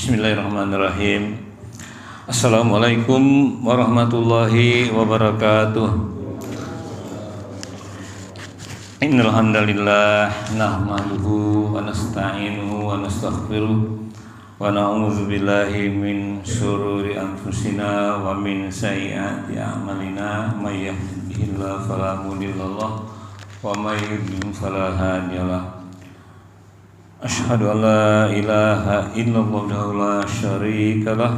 Bismillahirrahmanirrahim. Assalamualaikum warahmatullahi wabarakatuh. Innal hamdalillah nahmaduhu wa nasta'inuhu wa nastaghfiruh wa na'udzu billahi min syururi anfusina wa min sayyiati a'malina may yahdihillahu fala mudhillalah wa may yudlil fala hadiyalah. Asyhadu an la ilaha illallah wahdahu la syarika lah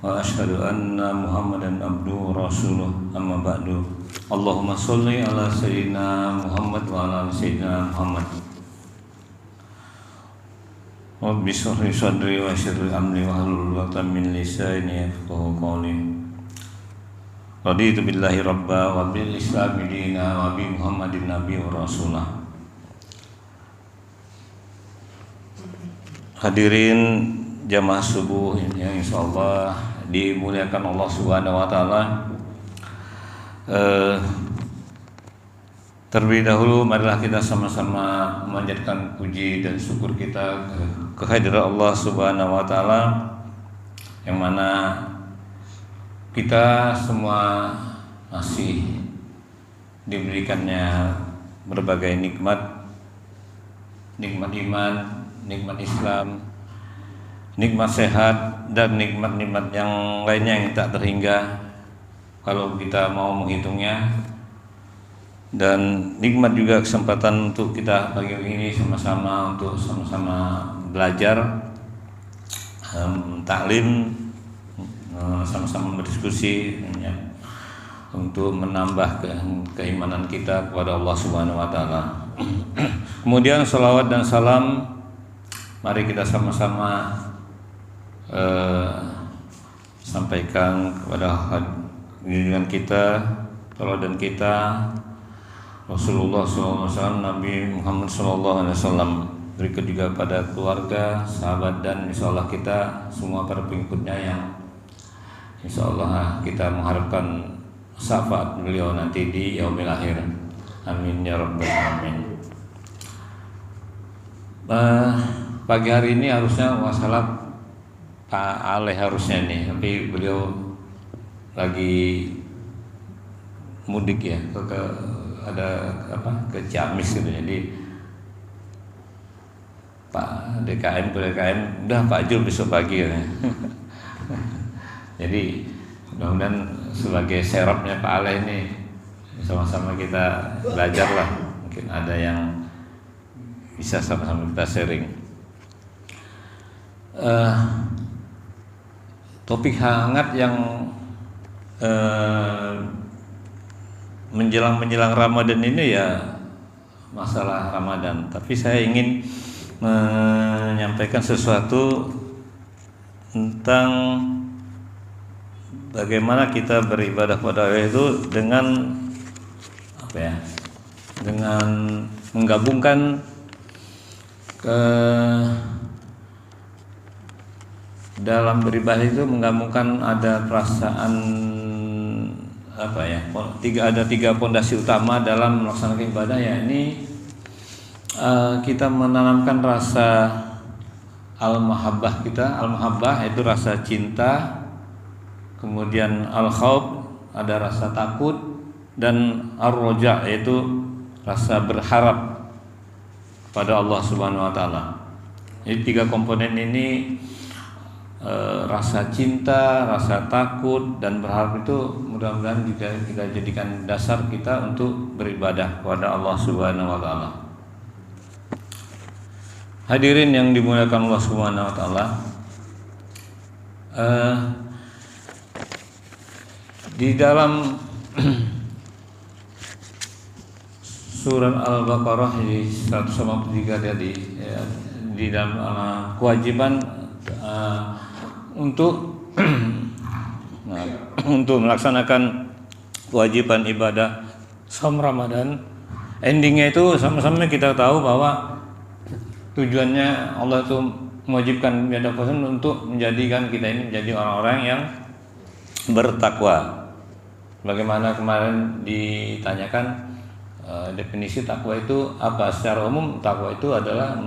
wa asyhadu anna Muhammadan abduhu wa rasuluh. Amma ba'du. Allahumma sholli ala sayyidina Muhammad wa ala sayyidina Muhammad. Rabbi shrah li sadri wa yassir li amri wahlul 'uqdatam min lisani yafqahu qawli. Raditu billahi rabba wa bil islami dina wa bi Muhammadin nabiy wa rasulah. Hadirin jamaah subuh yang insyaallah dimuliakan Allah Subhanahu wa taala. Terlebih dahulu marilah kita sama-sama memanjatkan puji dan syukur kita ke hadirat Allah Subhanahu wa taala, yang mana kita semua masih diberikannya berbagai nikmat iman, nikmat Islam, nikmat sehat, dan nikmat-nikmat yang lainnya yang tak terhingga kalau kita mau menghitungnya. Dan nikmat juga kesempatan untuk kita pagi ini sama-sama belajar, taklim, sama-sama berdiskusi ya, untuk menambah keimanan kita kepada Allah Subhanahu wa taala. Kemudian salawat dan salam mari kita sama-sama sampaikan kepada junjungan kita, tauladan kita, Rasulullah SAW, Nabi Muhammad SAW. Berikut juga pada keluarga, sahabat, dan insyaallah kita semua para pengikutnya yang insyaallah kita mengharapkan syafaat beliau nanti di yaumil akhir. Amin ya rabbal alamin. Pagi hari ini harusnya wassalam Pak Aleh harusnya nih, tapi beliau lagi mudik ya, ke Ciamis gitu. Jadi Pak DKM udah Pak Jul besok pagi ya. Jadi mudah-mudahan sebagai serapnya Pak Aleh ini sama-sama kita belajar lah, mungkin ada yang bisa sama-sama kita sharing. Topik hangat yang menjelang Ramadan ini ya masalah Ramadan. Tapi saya ingin menyampaikan sesuatu tentang bagaimana kita beribadah pada Allah itu dengan dengan menggabungkan dalam beribadah itu menggabungkan ada perasaan ada tiga pondasi utama dalam melaksanakan ibadah, yakni kita menanamkan rasa al-mahabbah yaitu rasa cinta, kemudian al-khauf ada rasa takut, dan ar-roja yaitu rasa berharap kepada Allah Subhanahu wa taala. Jadi tiga komponen ini, rasa cinta, rasa takut, dan berharap, itu mudah-mudahan kita jadikan dasar kita untuk beribadah kepada Allah Subhanahu wa taala. Hadirin yang dimuliakan Allah Subhanahu wa taala, di dalam surah Al-Baqarah di 153 tadi ya, di dalam kewajiban untuk untuk melaksanakan kewajiban ibadah saum Ramadan, endingnya itu sama-sama kita tahu bahwa tujuannya Allah itu mewajibkan ibadah puasa untuk menjadikan kita ini menjadi orang-orang yang bertakwa. Bagaimana kemarin ditanyakan definisi takwa itu apa? Secara umum takwa itu adalah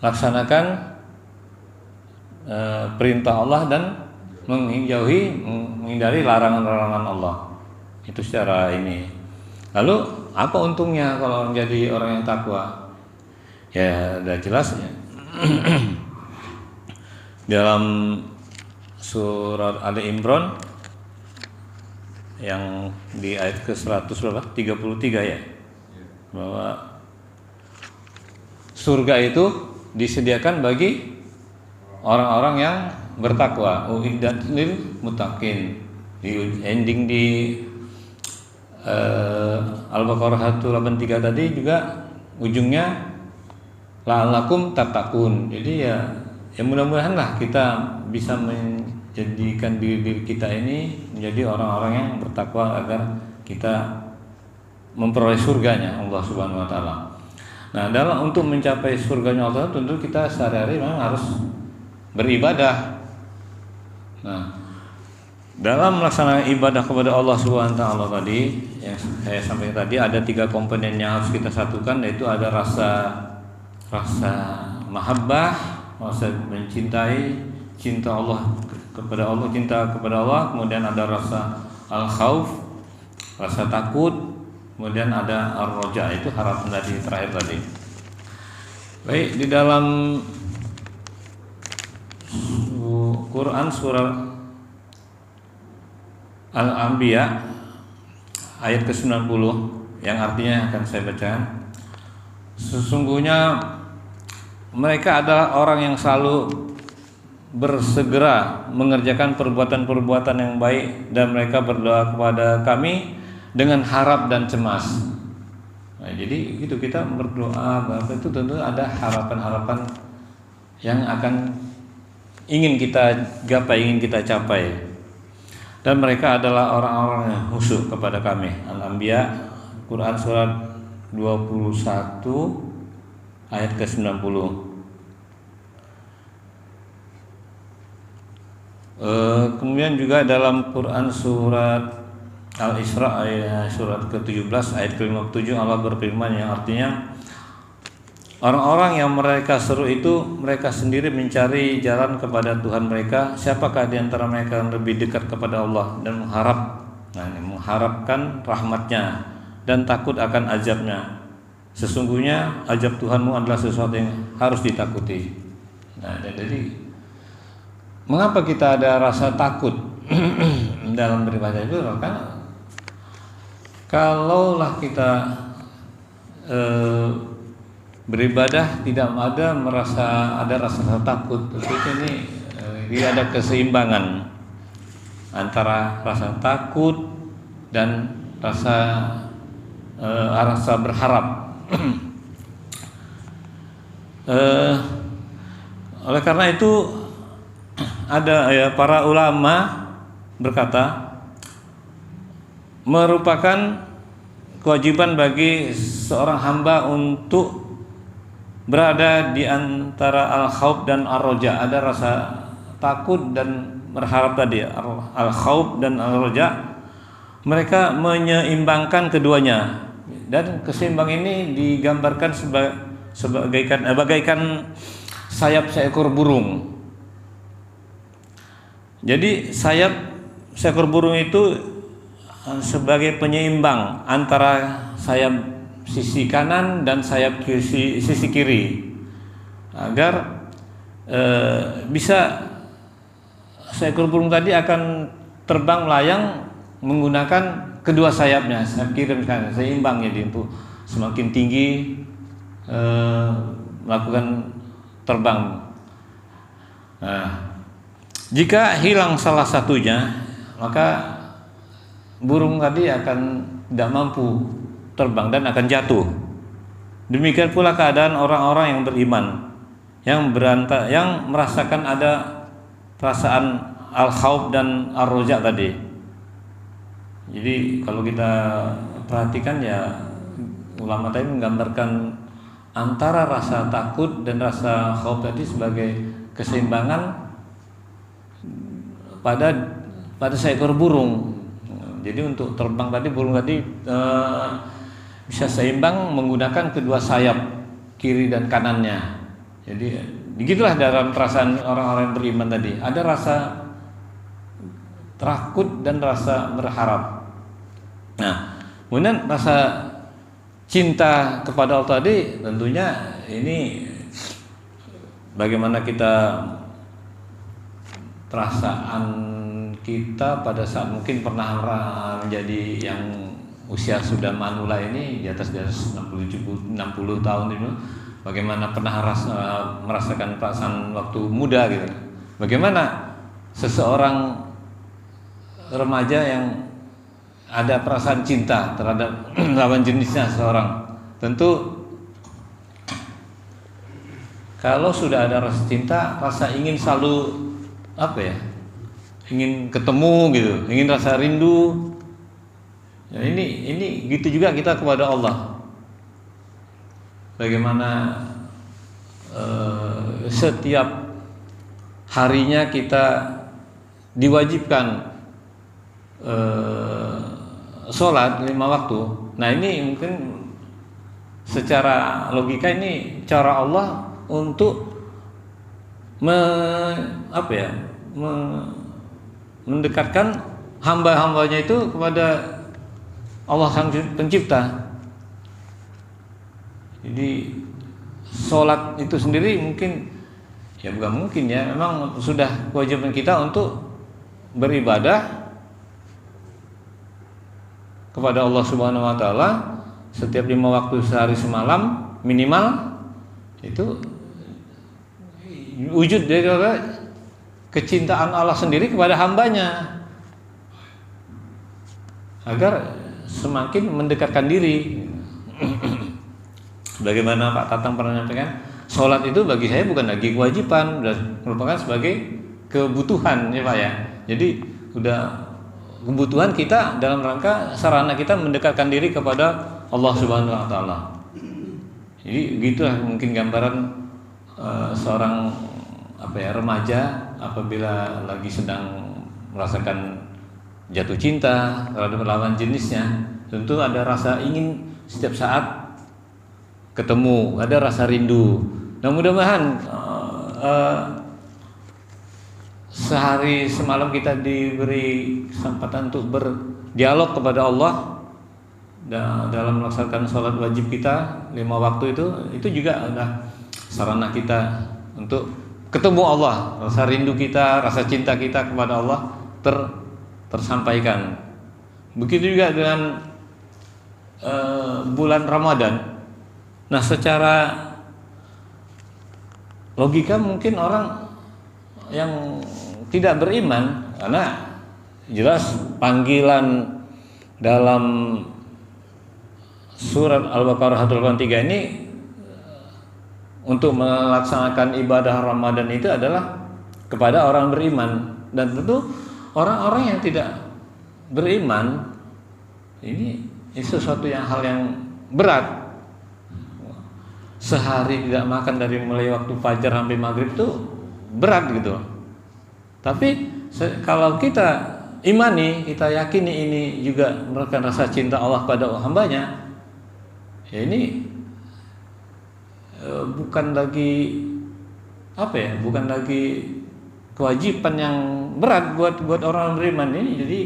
laksanakan perintah Allah dan menghindari larangan-larangan Allah. Itu secara ini. Lalu apa untungnya kalau menjadi orang yang takwa? Ya, udah jelas ya. Dalam surat Ali Imran yang di ayat ke-133 ya, bahwa surga itu disediakan bagi orang-orang yang bertakwa, uiddat lil muttaqin. Di ending di Al-Baqarah 183 tadi juga ujungnya la'allakum tattaqun. Jadi ya mudah-mudahan lah kita bisa menjadikan diri kita ini menjadi orang-orang yang bertakwa agar kita memperoleh surganya Allah Subhanahu wa taala. Nah, dalam untuk mencapai surganya Allah tentu kita sehari-hari memang harus beribadah. Nah, dalam melaksanakan ibadah kepada Allah Subhanahu wa taala tadi yang saya sampaikan tadi ada 3 komponen yang harus kita satukan, yaitu ada rasa mahabbah, rasa mencintai, cinta Allah kepada Allah, cinta kepada Allah, kemudian ada rasa al-khauf, rasa takut, kemudian ada ar-raja, itu harapan tadi terakhir tadi. Baik, di dalam Quran surah Al-Anbiya ayat ke-90 yang artinya akan saya bacakan. Sesungguhnya mereka adalah orang yang selalu bersegera mengerjakan perbuatan-perbuatan yang baik, dan mereka berdoa kepada kami dengan harap dan cemas. Nah, jadi gitu, kita berdoa itu tentu ada harapan-harapan yang akan ingin kita gapai, ingin kita capai. Dan mereka adalah orang-orang yang khusyuk kepada kami. Al-Anbiya Quran surat 21 ayat ke-90. Kemudian juga dalam Quran surat Al-Isra ayat surat ke-17 ayat ke-57 Allah berfirman yang artinya, orang-orang yang mereka seru itu mereka sendiri mencari jalan kepada Tuhan mereka. Siapakah di antara mereka yang lebih dekat kepada Allah dan mengharapkan rahmatnya dan takut akan azabnya? Sesungguhnya azab Tuhanmu adalah sesuatu yang harus ditakuti. Nah, jadi mengapa kita ada rasa takut dalam beribadah itu? Karena kalaulah kita beribadah tidak ada rasa takut, tentu ini tidak ada keseimbangan antara rasa takut dan rasa berharap. Oleh karena itu ada para ulama berkata, merupakan kewajiban bagi seorang hamba untuk berada di antara al-khauf dan ar-raja. Ada rasa takut dan berharap tadi, al-khauf dan al-raja. Mereka menyeimbangkan keduanya, dan keseimbangan ini digambarkan bagaikan sayap seekor burung. Jadi sayap seekor burung itu sebagai penyeimbang antara sayap sisi kanan dan sayap sisi kiri, agar bisa seekor burung tadi akan terbang melayang menggunakan kedua sayapnya, sayap kiri dan kanan, seimbang. Jadi untuk semakin tinggi melakukan terbang. Nah, jika hilang salah satunya, maka burung tadi akan tidak mampu terbang dan akan jatuh. Demikian pula keadaan orang-orang yang beriman, yang merasakan ada perasaan al-khauf dan ar-raja tadi. Jadi kalau kita perhatikan ya, ulama tadi menggambarkan antara rasa takut dan rasa khauf tadi sebagai keseimbangan pada seekor burung. Jadi untuk terbang tadi, burung tadi bisa seimbang menggunakan kedua sayap kiri dan kanannya. Jadi begitulah dalam perasaan orang-orang yang beriman tadi, ada rasa takut dan rasa berharap. Nah, kemudian rasa cinta kepada Allah tadi tentunya ini bagaimana kita perasaan kita pada saat mungkin pernah menjadi yang usia sudah manula ini di atas 60 tahun itu, bagaimana pernah merasakan perasaan waktu muda gitu. Bagaimana seseorang remaja yang ada perasaan cinta terhadap lawan jenisnya seseorang. Tentu kalau sudah ada rasa cinta, rasa ingin selalu ingin ketemu gitu, ingin rasa rindu. Ya, ini gitu juga kita kepada Allah. Bagaimana setiap harinya kita diwajibkan sholat 5 waktu. Nah, ini mungkin secara logika ini cara Allah untuk mendekatkan hamba-hambanya itu kepada Allah Sang Pencipta. Jadi sholat itu sendiri mungkin ya bukan mungkin ya, memang sudah kewajiban kita untuk beribadah kepada Allah Subhanahu wa taala setiap 5 waktu sehari semalam minimal. Itu wujud dari kecintaan Allah sendiri kepada hambanya agar semakin mendekatkan diri. Bagaimana Pak Tatang pernah menyampaikan, sholat itu bagi saya bukan lagi kewajiban, merupakan sebagai kebutuhan ya Pak ya. Jadi udah kebutuhan kita dalam rangka sarana kita mendekatkan diri kepada Allah Subhanahu wa taala. Jadi gitulah mungkin gambaran seorang remaja apabila lagi sedang merasakan jatuh cinta terhadap lawan jenisnya, tentu ada rasa ingin setiap saat ketemu, ada rasa rindu. Nah, mudah-mudahan sehari semalam kita diberi kesempatan untuk berdialog kepada Allah dalam melaksanakan sholat wajib kita 5 waktu itu juga adalah sarana kita untuk ketemu Allah. Rasa rindu kita, rasa cinta kita kepada Allah tersampaikan. Begitu juga dengan bulan Ramadan. Nah, secara logika mungkin orang yang tidak beriman, karena jelas panggilan dalam surat Al-Baqarah 183 ini untuk melaksanakan ibadah Ramadan itu adalah kepada orang beriman. Dan tentu orang-orang yang tidak beriman ini sesuatu hal yang berat. Sehari tidak makan dari mulai waktu fajar sampai maghrib itu berat gitu. Tapi kalau kita imani, kita yakini ini juga merupakan rasa cinta Allah pada hambanya, ya ini bukan lagi bukan lagi kewajiban yang berat buat orang beriman ini. Jadi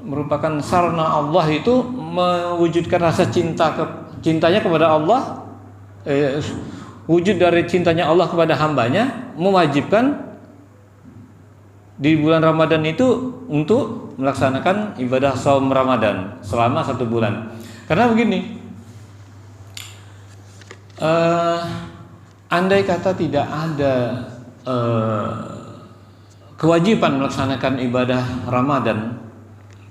merupakan sarana Allah itu mewujudkan rasa cintanya kepada Allah. Wujud dari cintanya Allah kepada hambanya mewajibkan di bulan Ramadan itu untuk melaksanakan ibadah saum Ramadan selama 1 bulan. Karena begini, andai kata tidak ada kewajiban melaksanakan ibadah Ramadan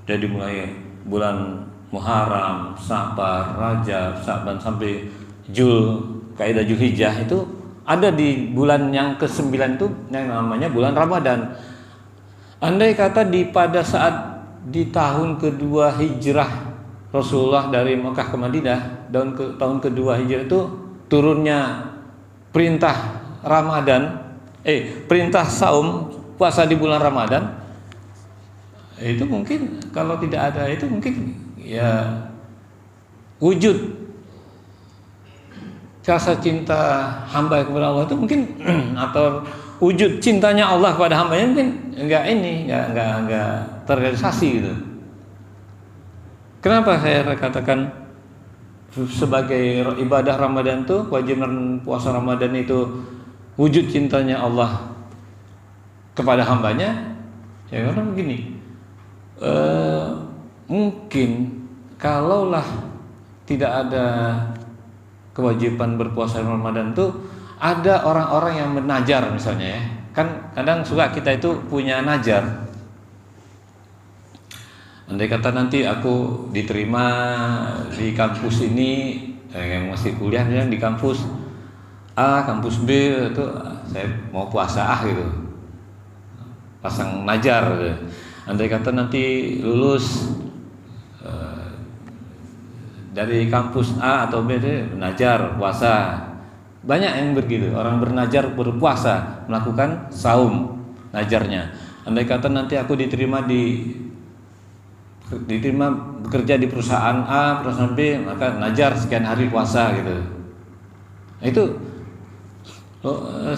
dari mulai bulan Muharram, Safar, Rajab, Sa'ban sampai Kaidah Zulhijjah itu ada di bulan yang ke-9 itu yang namanya bulan Ramadan. Andai kata pada saat di tahun kedua hijrah Rasulullah dari Mekah ke Madinah, tahun kedua hijrah itu turunnya perintah perintah saum puasa di bulan Ramadan, itu mungkin kalau tidak ada itu mungkin ya wujud rasa cinta hamba kepada Allah itu mungkin atau wujud cintanya Allah kepada hambanya mungkin enggak terrealisasi gitu. Kenapa saya katakan sebagai ibadah Ramadan itu, kewajiban puasa Ramadan itu wujud cintanya Allah kepada hambanya? Ya karena begini, mungkin kalaulah tidak ada kewajiban berpuasa Ramadan itu, ada orang-orang yang menajar misalnya ya. Kan kadang suka kita itu punya najar. Andai kata nanti aku diterima di kampus ini, yang masih kuliah di kampus A, kampus B, itu saya mau puasa gitu, pasang najar gitu. Andai kata nanti lulus dari kampus A atau B, najar puasa. Banyak yang begitu, orang bernajar berpuasa, melakukan saum najarnya. Andai kata nanti aku diterima bekerja di perusahaan A, perusahaan B, maka najar sekian hari puasa gitu. Itu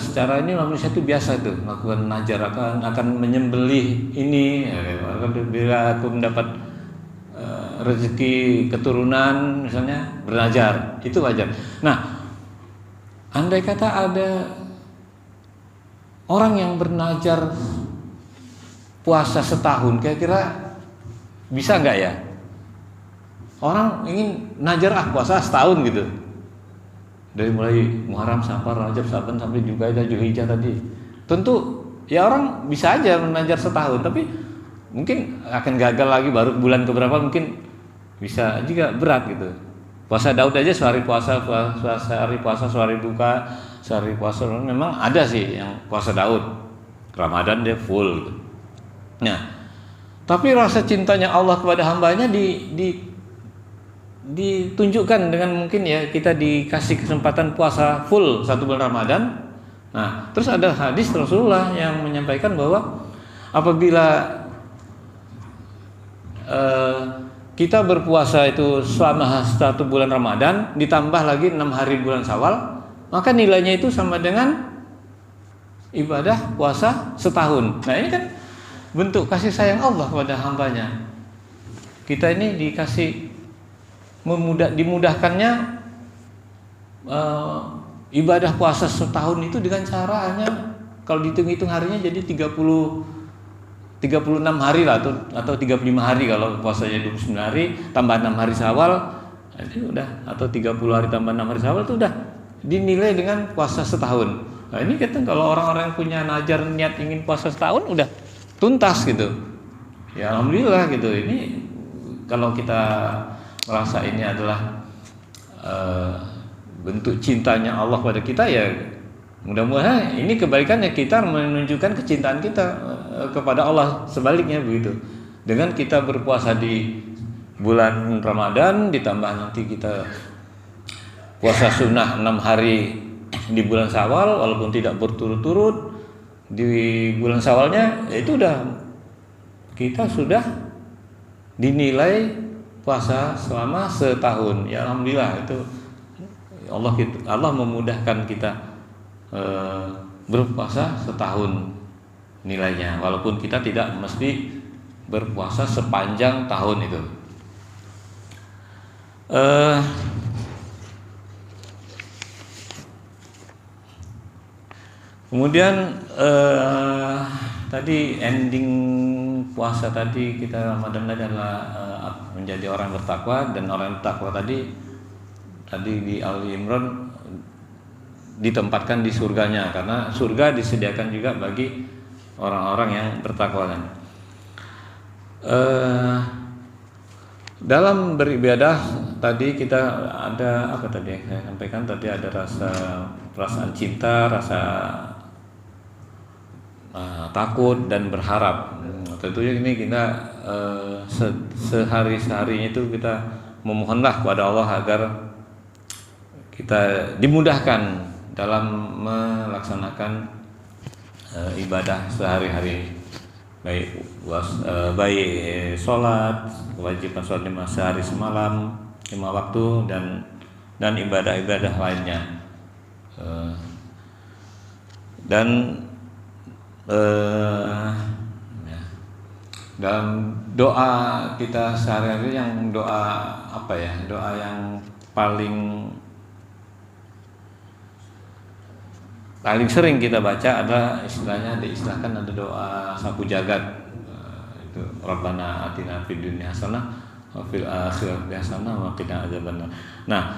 secara ini manusia itu biasa itu melakukan najar, akan menyembelih ini. Bila aku mendapat rezeki keturunan misalnya bernajar, itu wajar. Nah, andai kata ada orang yang bernajar puasa setahun, kira-kira bisa nggak ya? Orang ingin najar puasa setahun gitu, dari mulai Muharram, Safar, Rajab, Syaban sampai juga Zulhijjah tadi. Tentu ya orang bisa aja menajar setahun, tapi mungkin akan gagal lagi baru bulan keberapa, mungkin bisa juga berat gitu. Puasa Daud aja sehari puasa, sehari buka, sehari puasa. Memang ada sih yang puasa Daud, Ramadan dia full gitu. Nah, tapi rasa cintanya Allah kepada hambanya ditunjukkan dengan mungkin ya kita dikasih kesempatan puasa full 1 bulan Ramadan. Nah, terus ada hadis Rasulullah yang menyampaikan bahwa apabila kita berpuasa itu selama 1 bulan Ramadan ditambah lagi 6 hari bulan Syawal, maka nilainya itu sama dengan ibadah puasa setahun. Nah, ini kan bentuk kasih sayang Allah kepada hambanya. Kita ini dikasih dimudahkannya ibadah puasa setahun itu dengan cara hanya kalau dihitung-hitung harinya jadi 36 hari lah atau 35 hari kalau puasanya 29 hari tambah 6 hari Syawal itu udah, atau 30 hari tambah 6 hari Syawal itu udah dinilai dengan puasa setahun. Nah, ini kita kalau orang-orang yang punya najar niat ingin puasa setahun udah tuntas gitu. Ya alhamdulillah gitu. Ini kalau kita merasa ini adalah bentuk cintanya Allah pada kita, ya mudah-mudahan ini kebalikannya, kita menunjukkan kecintaan kita kepada Allah sebaliknya begitu. Dengan kita berpuasa di bulan Ramadan ditambah nanti kita puasa sunnah 6 hari di bulan Syawal walaupun tidak berturut-turut. Di bulan Syawalnya itu kita sudah dinilai puasa selama setahun. Ya alhamdulillah itu Allah memudahkan kita berpuasa setahun nilainya, walaupun kita tidak mesti berpuasa sepanjang tahun itu. Kemudian tadi ending puasa tadi kita Ramadan adalah menjadi orang bertakwa, dan orang bertakwa tadi di Ali Imran ditempatkan di surganya, karena surga disediakan juga bagi orang-orang yang bertakwa. Dalam beribadah tadi kita ada apa tadi yang saya sampaikan tadi, ada perasaan cinta, rasa takut dan berharap. Tentunya ini kita sehari-harinya itu kita memohonlah kepada Allah agar kita dimudahkan dalam melaksanakan ibadah sehari-hari, baik sholat, kewajiban sholat 5 sehari semalam 5 waktu dan ibadah-ibadah lainnya. Eh, dan ya, dalam doa kita sehari-hari yang doa apa ya, doa yang paling sering kita baca adalah istilahnya diistilahkan ada doa sapu jagat. Itu Rabbana atina fid dunya hasanah wa fil akhirati hasanah wa qina adzabannar. Nah,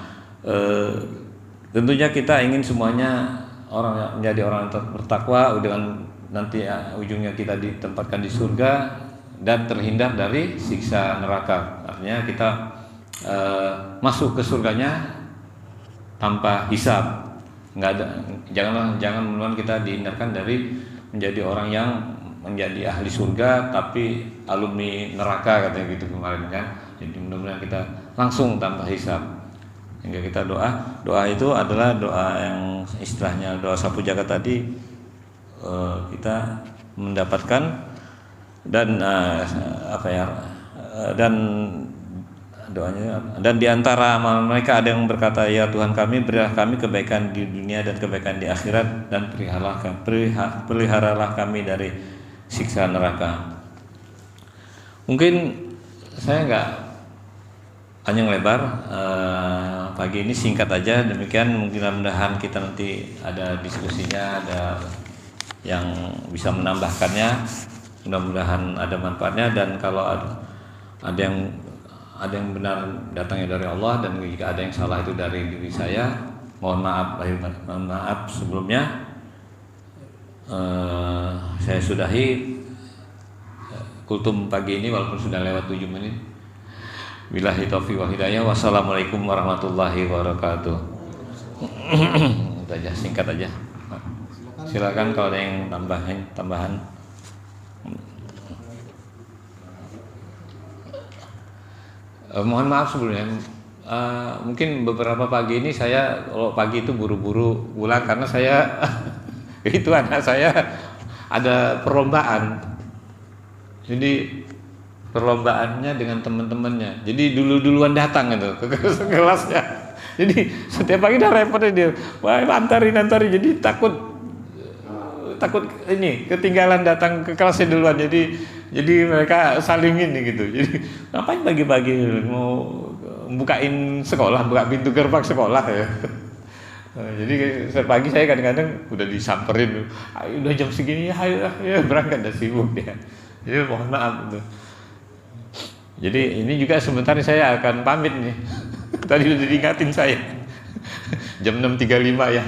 tentunya kita ingin semuanya menjadi orang yang bertakwa, dengan nanti ujungnya kita ditempatkan di surga dan terhindar dari siksa neraka. Artinya kita masuk ke surganya tanpa hisab. Jangan menemukan kita dihindarkan dari menjadi orang yang menjadi ahli surga tapi alumni neraka, katanya gitu kemarin kan. Jadi mudah-mudahan kita langsung tanpa hisab. Hingga kita doa itu adalah doa yang istilahnya doa sapu jagat tadi, kita mendapatkan dan dan doanya, dan diantara mereka ada yang berkata, ya Tuhan kami, berilah kami kebaikan di dunia dan kebaikan di akhirat, dan peliharalah kami dari siksa neraka. Mungkin saya nggak panjang lebar, pagi ini singkat aja. Demikian, mudah-mudahan kita nanti ada diskusinya, ada yang bisa menambahkannya, mudah-mudahan ada manfaatnya. Dan kalau ada yang benar datangnya dari Allah, dan jika ada yang salah itu dari diri saya, mohon maaf sebelumnya. Saya sudahi kultum pagi ini walaupun sudah lewat 7 menit. Billahi taufiq wa hidayah. Wassalamualaikum warahmatullahi wabarakatuh. Itu aja, singkat aja. Silakan kalau ada yang tambahan. Mohon maaf sebelumnya. Mungkin beberapa pagi ini saya kalau pagi itu buru-buru pulang karena saya itu anak saya ada perlombaan. Jadi perlombaannya dengan teman-temannya. Jadi duluan datang gitu ke kelasnya. Jadi setiap pagi udah repot dia. Wah, antarin. Jadi takut ini ketinggalan datang ke kelasnya duluan. Jadi mereka saling ini gitu. Jadi ngapain pagi-pagi mau bukain sekolah, buka pintu gerbang sekolah ya. Jadi pagi saya kadang-kadang udah disamperin. Ayo udah jam segini ya berangkat, dah sibuk dia. Jadi mohon maaf gitu. Jadi ini juga sebentar saya akan pamit nih. Tadi udah diingatin saya. Jam 6.35 ya.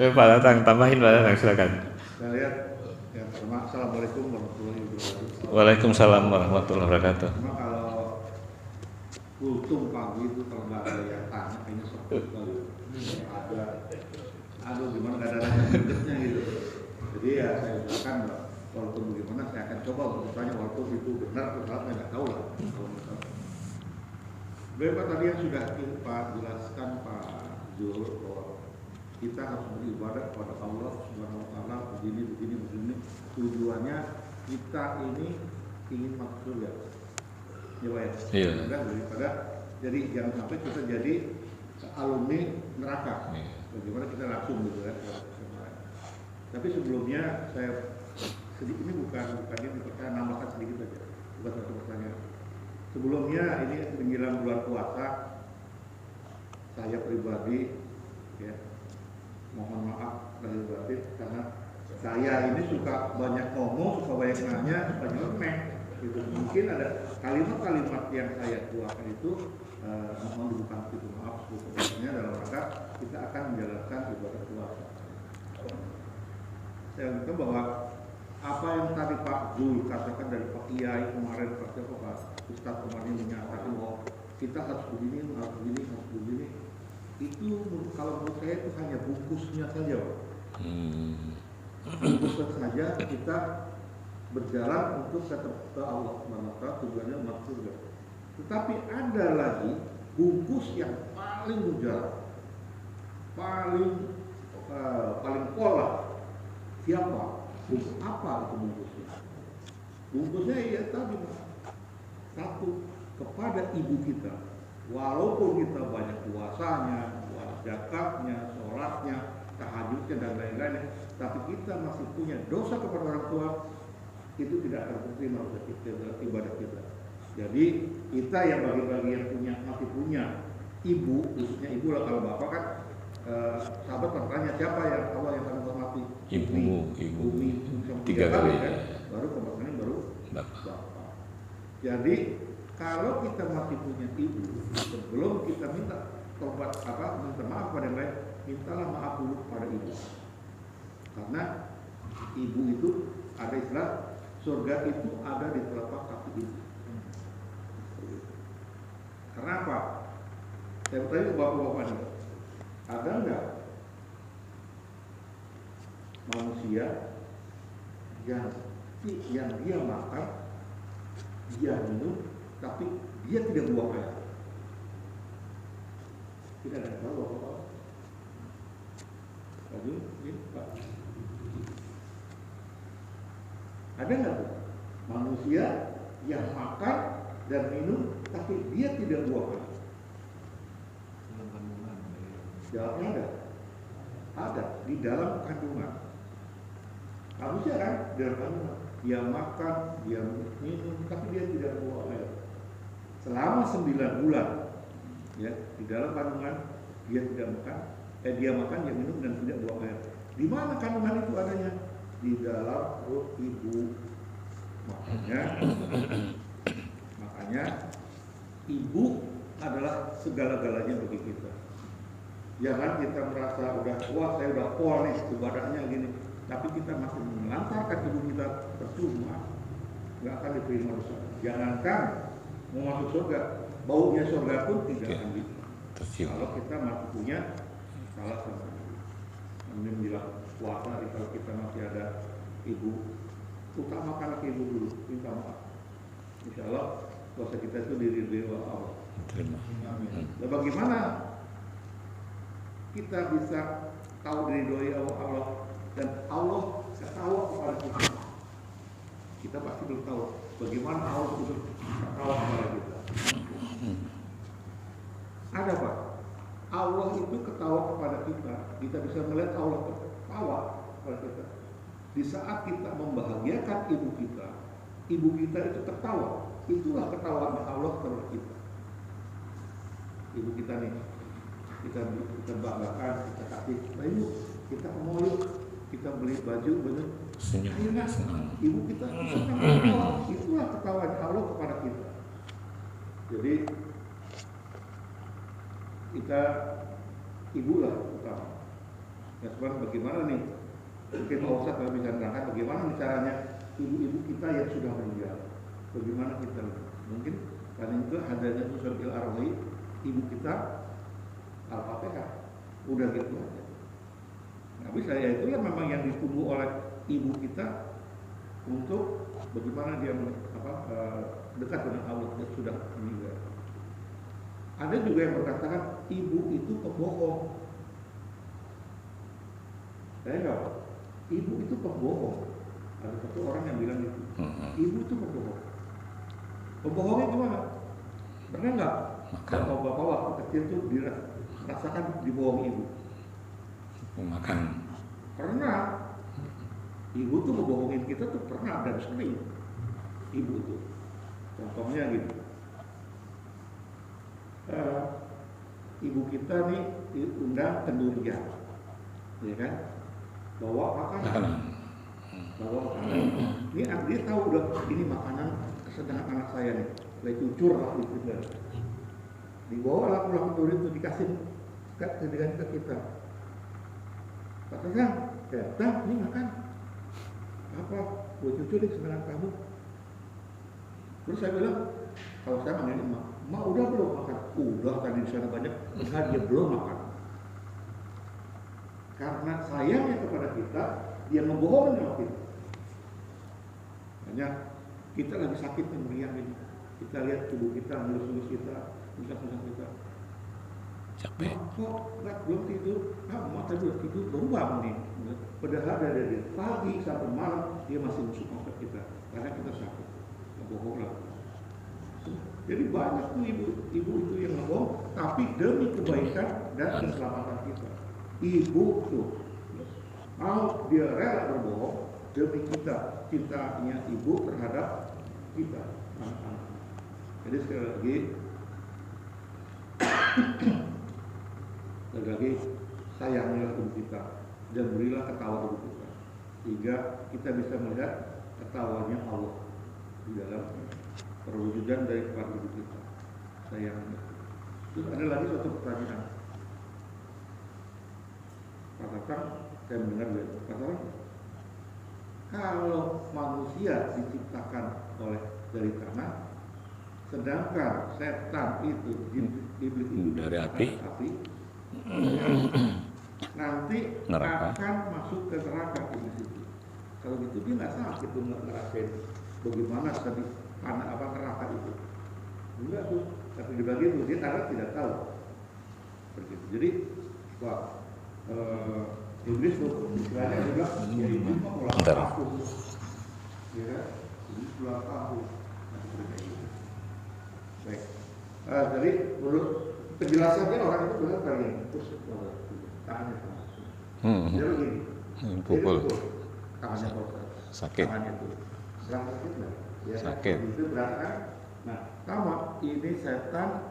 Pak Datang, tambahin Pak Datang, silakan. Saya lihat yang pertama, Assalamualaikum warahmatullahi wabarakatuh. Waalaikumsalam warahmatullahi wabarakatuh. Cuma kalau kultum pagi itu kalau nggak ada yang tanya, kayaknya sakit kali. Aduh gimana nggak ada yang gitu. Jadi ya saya usahakan walaupun bagaimana saya akan coba untuk bertanya walaupun itu benar atau salah saya nggak tahu lah. Berapa tadi yang sudah Pak jelaskan Pak Zul bahwa kita harus beribadah kepada Allah Subhanahu Wa Taala begini. Tujuannya kita ini ingin masuk surga. Ya Pak ya. Iya. Daripada jadi jangan sampai kita jadi alumni neraka. Iya. Bagaimana kita langsung gitu ya. Tapi sebelumnya saya sedikit ini bukan pertanyaan, nambahkan sedikit saja, bukan satu pertanyaan. Sebelumnya ini menjelang bulan puasa, saya pribadi ya mohon maaf lahir batin karena saya ini suka banyak ngomong, suka banyak nanya, banyak remeh. Gitu. Mungkin ada kalimat-kalimat yang saya keluarkan itu mohon dibuka pintu maaf sebetulnya dalam rangka kita akan menjalankan ibadah puasa. Saya minta bahwa apa yang tadi Pak Zul katakan dari Pak Kiai kemarin, Pak Ustadz kemarin menyatakan bahwa kita harus begini, itu kalau menurut saya itu hanya bungkusnya saja, Pak. Bungkusnya saja kita berjalan untuk ke Allah SWT, tujuannya masuk surga. Tetapi ada lagi bungkus yang paling mujarab, paling pola. Siapa? Bungkus apa itu bungkusnya? Bungkusnya ya tadi Mas. Satu, kepada ibu kita, Walaupun kita banyak puasanya, zakatnya, sholatnya, tahajudnya dan lain-lain, tapi kita masih punya dosa kepada orang tua, itu tidak akan diterima ibadah kita. Jadi kita yang bagi-bagi yang masih punya ibu, khususnya ibu lah, kalau bapak kan sahabat bertanya siapa yang Allah yang paling hormati? Ibu. Bumi, Tiga kali kan? Baru kemudian baru bapak. Jadi kalau kita masih punya ibu, sebelum kita minta tobat minta maaf pada yang lain, mintalah maaf dulu pada ibu. Karena ibu itu ada istilah surga itu ada di telapak kaki ibu. Kenapa? Saya bertanya ke bapak-bapak nih, ada nggak manusia yang dia makan, dia minum, tapi dia tidak buang air? Tidak ada yang tahu bapak-bapak. Lagi, ini Pak. Ada nggak tuh manusia yang makan dan minum, tapi dia tidak buang air? Jawabnya ada. Ada di dalam kandungan. Manusia kan di dalam kandungan. Dia makan, dia minum, tapi dia tidak buang air. Selama 9 bulan, ya, di dalam kandungan dia tidak makan, dia makan, dia minum dan tidak buang air. Di mana kandungan itu adanya? Di dalam perut ibu. Makanya ibu adalah segala-galanya bagi kita. Jangan kita merasa udah kuat, saya udah polis ibadahnya gini, tapi kita masih melantarkan ibu kita, percuma, nggak akan diterima dosa. Jangankan mau masuk surga, baunya surga pun tidak akan bisa. Kalau kita masih punya salah sama ibu. Ini bilang puasa, kalau kita masih ada ibu, utamakan ibu dulu, minta maaf. Insya Allah puasa kita itu diridhoi Allah. Amin. Nah, bagaimana kita bisa tahu diridhoi Allah dan Allah ketawa kepada kita? Kita pasti belum tahu bagaimana Allah itu ketawa kepada kita. Ada Pak, Allah itu ketawa kepada kita. Kita bisa melihat Allah ketawa kepada kita. Di saat kita membahagiakan ibu kita itu ketawa. Itulah ketawaan Allah kepada kita. Ibu kita nih, kita banggakan, kita kasih, ibu, kita mau yuk, kita beli baju, akhirnya ibu kita senang ketawa. Itulah ketawaan Allah kepada kita. Jadi kita ibulah utama. Ya sebenarnya bagaimana nih? Mungkin Pak Ustadz kalau bisa menerangkan bagaimana caranya ibu-ibu kita yang sudah meninggal. Bagaimana kita? Mungkin karena itu adanya usul arwah ibu kita Al-Fatihah. Udah gitu aja. Tapi saya itu ya memang yang ditunggu oleh ibu kita untuk bagaimana dia dekat dengan Allah yang sudah meninggal. Ada juga yang berkatakan ibu itu pembohong. Saya enggak, ibu itu pembohong. Ada satu orang yang bilang itu, ibu itu pembohong. Pembohongnya gimana? Pernah nggak? Bapak-bapak waktu kecil tuh dirasakan dibohongi ibu. Makan. Pernah. Ibu tuh ngebohongin kita tuh pernah dan sering. Ibu tuh. Contohnya gitu. Ibu kita nih diundang kendurian, ya kan? Bawa makanan. Ini dia tahu udah ini makanan kesenangan anak saya nih, lagi cucur lah gitu. Dibawa lah pulang kenduri itu dikasih kendurian ke kita. Katanya, ini makan apa? Buat cucur nih kesenangan kamu. Terus saya bilang, kalau saya manggilin Ma udah belum makan? Udah, tadi di sana banyak. Enggak, dia belum makan. Karena sayangnya kepada kita, dia membohongkan sama kita. Hanya kita lagi sakit nih meriang ini. Kita lihat tubuh kita, mulus-mulus kita, pusat-pusat kita. Capek. Kok enggak belum tidur? Ma tadi udah tidur, baru bangun nih. Padahal dari pagi sampai malam dia masih musuh kita karena kita sakit. Bohong lah. Jadi banyak tuh ibu itu yang ngebohong, tapi demi kebaikan dan keselamatan kita. Ibu tuh mau dia rela berbohong demi kita, cintanya ibu terhadap kita, anak-anak. Jadi sekali lagi sayangilah ibu kita dan berilah ketawa ibu kita, sehingga kita bisa melihat ketawanya Allah di dalam perwujudan dari kepada ibu kita, sayangnya. Terus ada lagi suatu pertanyaan, katakan saya mendengar katakan kalau manusia diciptakan dari tanah, sedangkan setan itu iblis itu dari api, nanti neraka. akan masuk ke neraka iblis itu. Kalau gitu dia nggak sakit tuh ngerasain bagaimana tadi neraka itu. Enggak tuh, tapi dibagi itu dia tidak tahu. Begitu. Jadi iblis tuh istilahnya juga ya iblis mau pulang kampung. Ya, iblis pulang kampung. Baik. Jadi menurut penjelasannya orang itu benar kali ini terus tangannya dia begini. Pukul. Tangannya Sakit. Tangannya itu sakit lah. Ya, sakit. Itu berarti kan. Nah, sama ini setan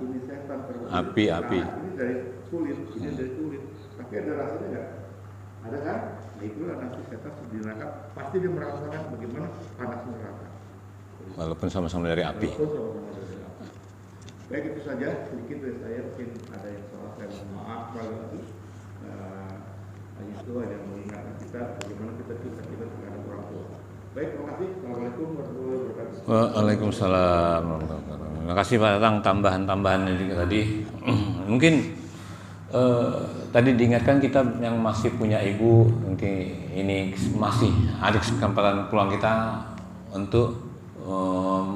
terus. Api. Ini dari kulit, ini dari kulit. Tapi ada rasanya nggak? Ada kan? Nah itulah nanti setan di neraka pasti dia merasakan bagaimana panas neraka. Walaupun sama-sama dari api. Baik, itu saja sedikit dari saya. Mungkin ada yang salah, saya mohon maaf sekali lagi. Hanya itu yang mengingatkan kita bagaimana kita terhadap orang tua. Baik, terima kasih. Assalamualaikum warahmatullahi wabarakatuh. Waalaikumsalam. Terima kasih Pak Tatang tambahan-tambahan tadi. Mungkin tadi diingatkan kita yang masih punya ibu, mungkin ini masih ada kesempatan peluang kita untuk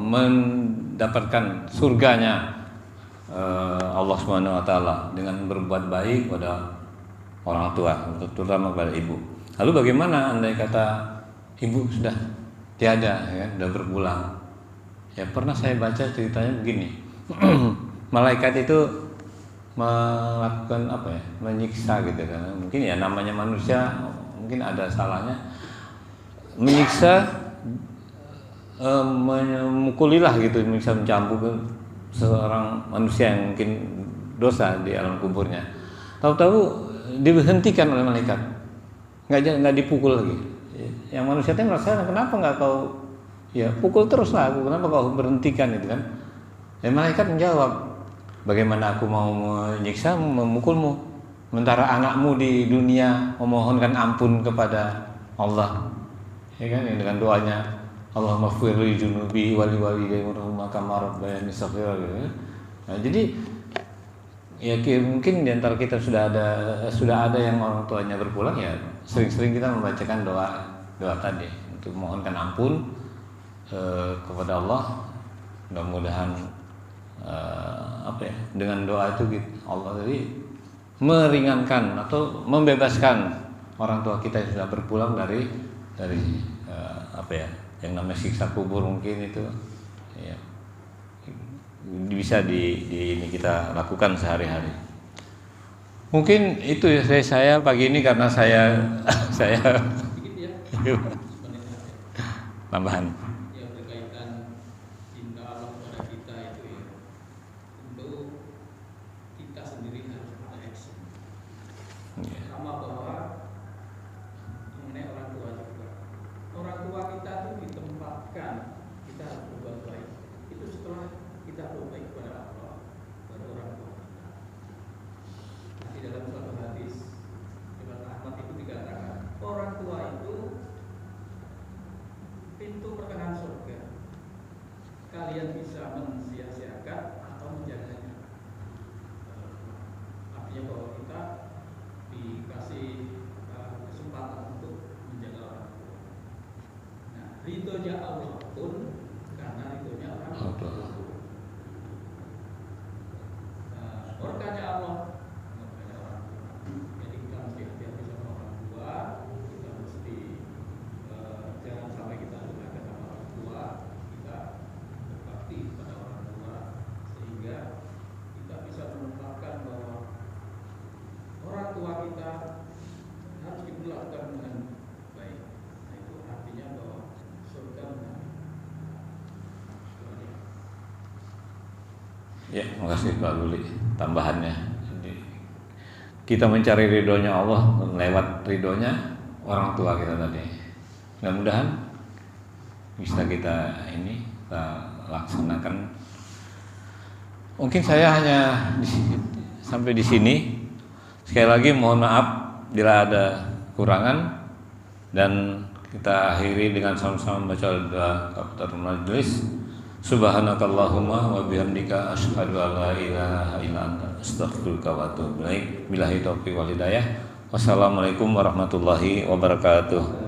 mendapatkan surganya Allah Subhanahu wa taala dengan berbuat baik pada orang tua, terutama kepada ibu. Lalu bagaimana andai kata ibu sudah tiada, ya, sudah berpulang? Ya pernah saya baca ceritanya begini. Malaikat itu melakukan menyiksa gitu kan. Mungkin ya namanya manusia, mungkin ada salahnya. Menyiksa, memukulilah gitu, bisa mencambuk seorang manusia yang mungkin dosa di alam kuburnya. Tahu-tahu diberhentikan oleh malaikat, nggak dipukul lagi. Yang manusia itu merasa, kenapa nggak kau pukul teruslah aku, kenapa kau berhentikan itu kan? Dan malaikat menjawab, bagaimana aku mau menyiksa, memukulmu, sementara anakmu di dunia memohonkan ampun kepada Allah, ya kan, dengan doanya Allahumma firli junubi wali warahumma kama rabbayani shaghira. Nah, jadi ya mungkin di antara kita sudah ada yang orang tuanya berpulang, ya sering-sering kita membacakan doa tadi untuk mohonkan ampun kepada Allah. Mudah-mudahan dengan doa itu Allah tadi meringankan atau membebaskan orang tua kita yang sudah berpulang dari yang namanya siksa kubur, mungkin itu ya bisa ini kita lakukan sehari-hari. Mungkin itu ya saya pagi ini karena saya tambahan. Ya, berkaitan cinta Allah kepada kita itu ya, tentu kita sendiri harus ada action. Sama bahwa mengenai orang tua juga. Orang tua kita itu ditempatkan, kita harus berbuat baik. Itu setelah kita berbuat baik kepada Allah, kepada orang tua kita. Di dalam suatu hadis Imam Ahmad itu dikatakan, orang tua itu pintu perkenan surga. Kalian bisa mensia-siakan atau menjaganya. Artinya bahwa kita dikasih kita harus diperlakukan dengan baik. Nah, itu artinya bahwa surga menanti. Ya, makasih Pak Luli tambahannya. Jadi, kita mencari ridhonya Allah lewat ridhonya orang tua kita tadi. Mudah-mudahan bisa kita laksanakan. Mungkin saya hanya sampai di sini. Sekali lagi mohon maaf bila ada kurangan, dan kita akhiri dengan sama-sama membaca doa kafaratul majelis. Subhanakallahumma wa bihamdika asyhadu an la ilaha illa anta astaghfiruka wa atubu ilaik. Billahi taufiq wal hidayah. Wassalamualaikum warahmatullahi wabarakatuh.